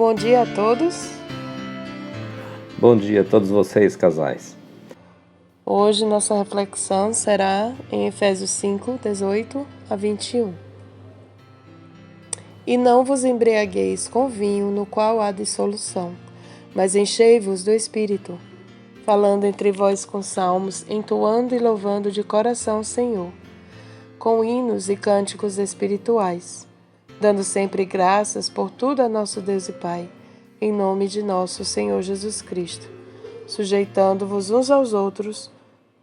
bom dia a todos. Bom dia a todos vocês, casais. Hoje nossa reflexão será em Efésios 5, 18 a 21. E não vos embriagueis com vinho, no qual há dissolução, mas enchei-vos do Espírito, falando entre vós com salmos, entoando e louvando de coração o Senhor, com hinos e cânticos espirituais, dando sempre graças por tudo a nosso Deus e Pai, em nome de nosso Senhor Jesus Cristo, sujeitando-vos uns aos outros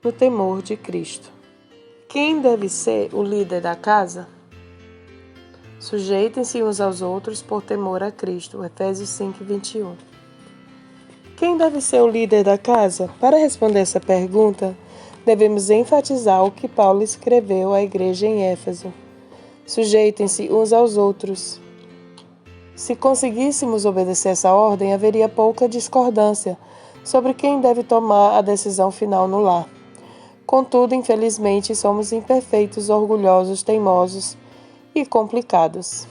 no temor de Cristo. Quem deve ser o líder da casa? Sujeitem-se uns aos outros por temor a Cristo. Efésios 5, 21. Quem deve ser o líder da casa? Para responder essa pergunta, devemos enfatizar o que Paulo escreveu à igreja em Éfeso. Sujeitem-se uns aos outros. Se conseguíssemos obedecer essa ordem, haveria pouca discordância sobre quem deve tomar a decisão final no lar. Contudo, infelizmente, somos imperfeitos, orgulhosos, teimosos e complicados.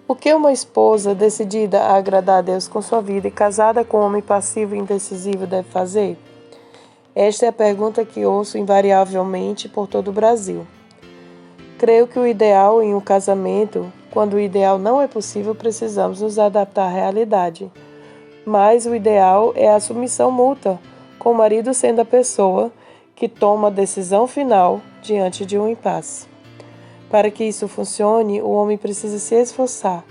O que uma esposa decidida a agradar a Deus com sua vida e casada com um homem passivo e indecisivo deve fazer? Esta é a pergunta que ouço invariavelmente por todo o Brasil. Creio que o ideal em um casamento, quando o ideal não é possível, precisamos nos adaptar à realidade. Mas o ideal é a submissão mútua, com o marido sendo a pessoa que toma a decisão final diante de um impasse. Para que isso funcione, o homem precisa se esforçar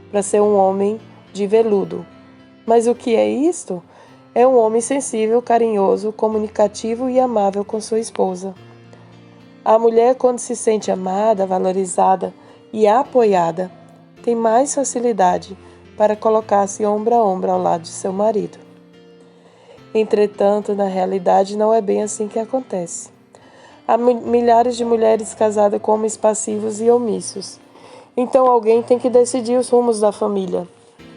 para ser um homem de veludo. Mas o que é isto? É um homem sensível, carinhoso, comunicativo e amável com sua esposa. A mulher, quando se sente amada, valorizada e apoiada, tem mais facilidade para colocar-se ombro a ombro ao lado de seu marido. Entretanto, na realidade, não é bem assim que acontece. Há milhares de mulheres casadas com homens passivos e omissos. Então alguém tem que decidir os rumos da família.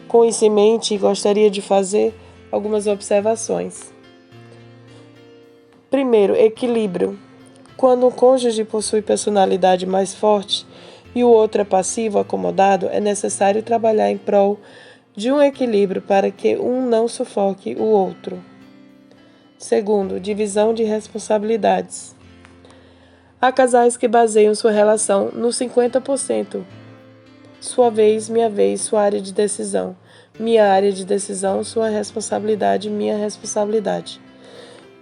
Com isso em mente, gostaria de fazer algumas observações. Primeiro, equilíbrio. Quando um cônjuge possui personalidade mais forte e o outro é passivo, acomodado, é necessário trabalhar em prol de um equilíbrio para que um não sufoque o outro. Segundo, divisão de responsabilidades. Há casais que baseiam sua relação no 50%. Sua vez, minha vez, sua área de decisão. Minha área de decisão, sua responsabilidade, minha responsabilidade.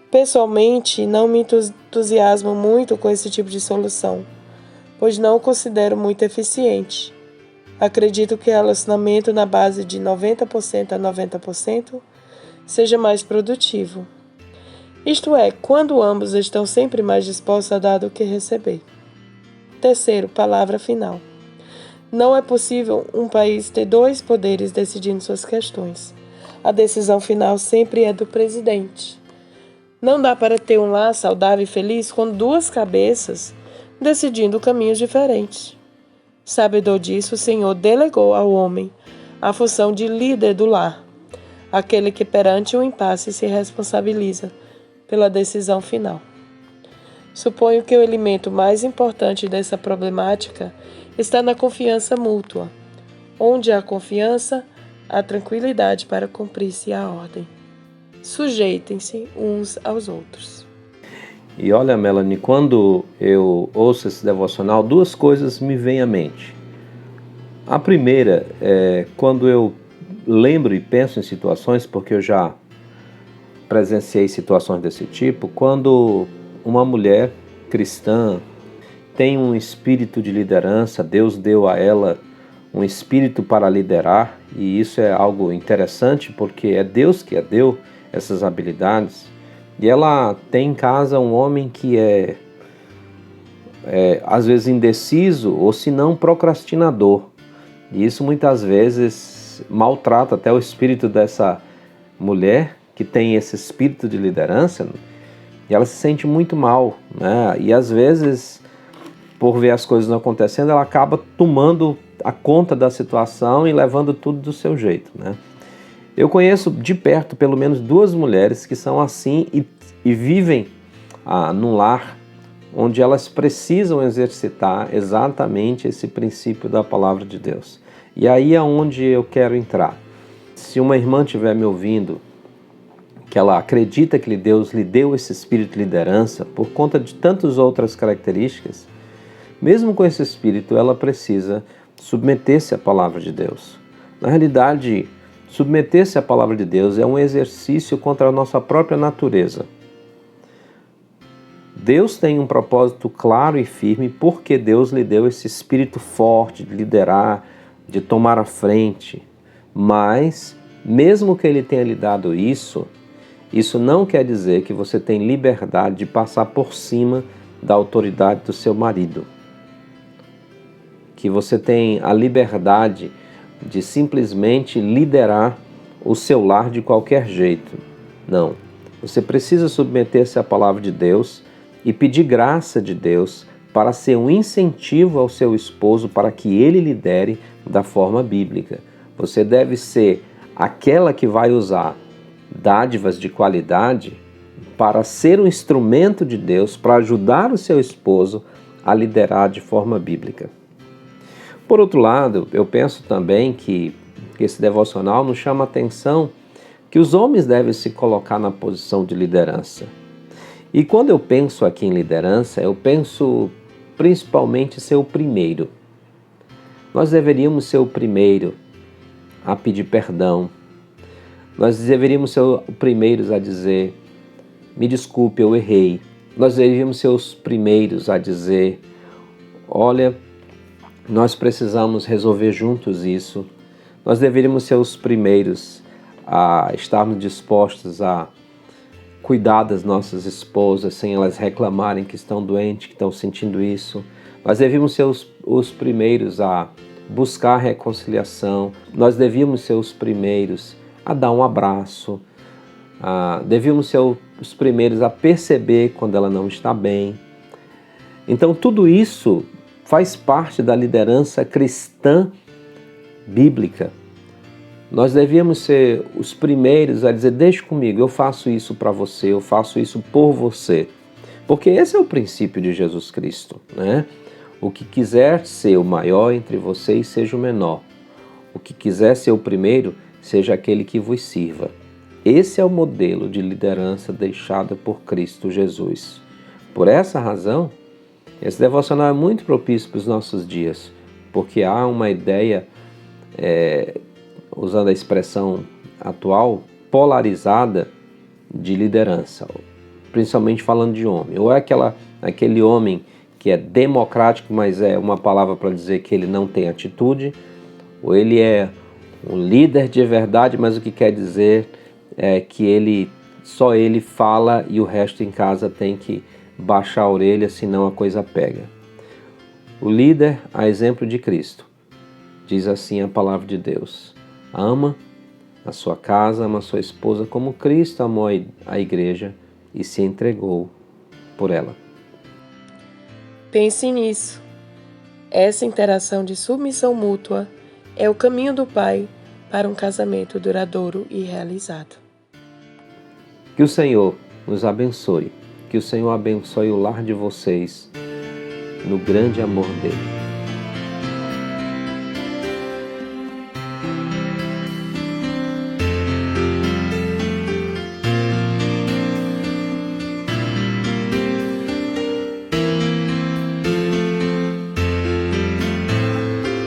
Pessoalmente, não me entusiasmo muito com esse tipo de solução, pois não o considero muito eficiente. Acredito que o relacionamento na base de 90% a 90% seja mais produtivo. Isto é, quando ambos estão sempre mais dispostos a dar do que receber. Terceiro, palavra final. Não é possível um país ter dois poderes decidindo suas questões. A decisão final sempre é do presidente. Não dá para ter um lar saudável e feliz com duas cabeças decidindo caminhos diferentes. Sabedor disso, o Senhor delegou ao homem a função de líder do lar, aquele que perante um impasse se responsabiliza pela decisão final. Suponho que o elemento mais importante dessa problemática está na confiança mútua. Onde há confiança, há tranquilidade para cumprir-se a ordem. Sujeitem-se uns aos outros. E olha, Melanie, quando eu ouço esse devocional, duas coisas me vêm à mente. A primeira é quando eu lembro e penso em situações, porque eu já presenciei situações desse tipo, quando uma mulher cristã tem um espírito de liderança, Deus deu a ela um espírito para liderar, e isso é algo interessante porque é Deus que a deu essas habilidades, e ela tem em casa um homem que é às vezes indeciso ou se não procrastinador, e isso muitas vezes maltrata até o espírito dessa mulher que tem esse espírito de liderança, e ela se sente muito mal, né? E às vezes, por ver as coisas não acontecendo, ela acaba tomando a conta da situação e levando tudo do seu jeito, né? Eu conheço de perto pelo menos duas mulheres que são assim e vivem num lar onde elas precisam exercitar exatamente esse princípio da palavra de Deus. E aí é onde eu quero entrar. Se uma irmã estiver me ouvindo, que ela acredita que Deus lhe deu esse espírito de liderança por conta de tantas outras características, mesmo com esse espírito, ela precisa submeter-se à palavra de Deus. Na realidade, submeter-se à palavra de Deus é um exercício contra a nossa própria natureza. Deus tem um propósito claro e firme porque Deus lhe deu esse espírito forte de liderar, de tomar a frente. Mas, mesmo que Ele tenha lhe dado isso não quer dizer que você tem liberdade de passar por cima da autoridade do seu marido. Que você tem a liberdade de simplesmente liderar o seu lar de qualquer jeito. Não. Você precisa submeter-se à palavra de Deus e pedir graça de Deus para ser um incentivo ao seu esposo para que ele lidere da forma bíblica. Você deve ser aquela que vai usar dádivas de qualidade para ser um instrumento de Deus para ajudar o seu esposo a liderar de forma bíblica. Por outro lado, eu penso também que esse devocional nos chama a atenção que os homens devem se colocar na posição de liderança. E quando eu penso aqui em liderança, eu penso principalmente ser o primeiro. Nós deveríamos ser o primeiro a pedir perdão. Nós deveríamos ser os primeiros a dizer, me desculpe, eu errei. Nós deveríamos ser os primeiros a dizer, olha, nós precisamos resolver juntos isso. Nós deveríamos ser os primeiros a estarmos dispostos a cuidar das nossas esposas sem elas reclamarem que estão doentes, que estão sentindo isso. Nós devíamos ser os primeiros a buscar reconciliação. Nós devíamos ser os primeiros a dar um abraço. Devíamos ser os primeiros a perceber quando ela não está bem. Então tudo isso faz parte da liderança cristã bíblica. Nós devíamos ser os primeiros a dizer, deixe comigo, eu faço isso para você, eu faço isso por você. Porque esse é o princípio de Jesus Cristo, né? O que quiser ser o maior entre vocês, seja o menor. O que quiser ser o primeiro, seja aquele que vos sirva. Esse é o modelo de liderança deixado por Cristo Jesus. Por essa razão, esse devocional é muito propício para os nossos dias, porque há uma ideia, usando a expressão atual, polarizada de liderança, principalmente falando de homem. Ou é aquele homem que é democrático, mas é uma palavra para dizer que ele não tem atitude, ou ele é um líder de verdade, mas o que quer dizer é que só ele fala e o resto em casa tem que baixar a orelha, senão a coisa pega. O líder, a exemplo de Cristo, diz assim a palavra de Deus: ama a sua casa, ama a sua esposa como Cristo amou a igreja e se entregou por ela. Pense nisso. Essa interação de submissão mútua é o caminho do Pai para um casamento duradouro e realizado. Que o Senhor nos abençoe. Que o Senhor abençoe o lar de vocês no grande amor dele.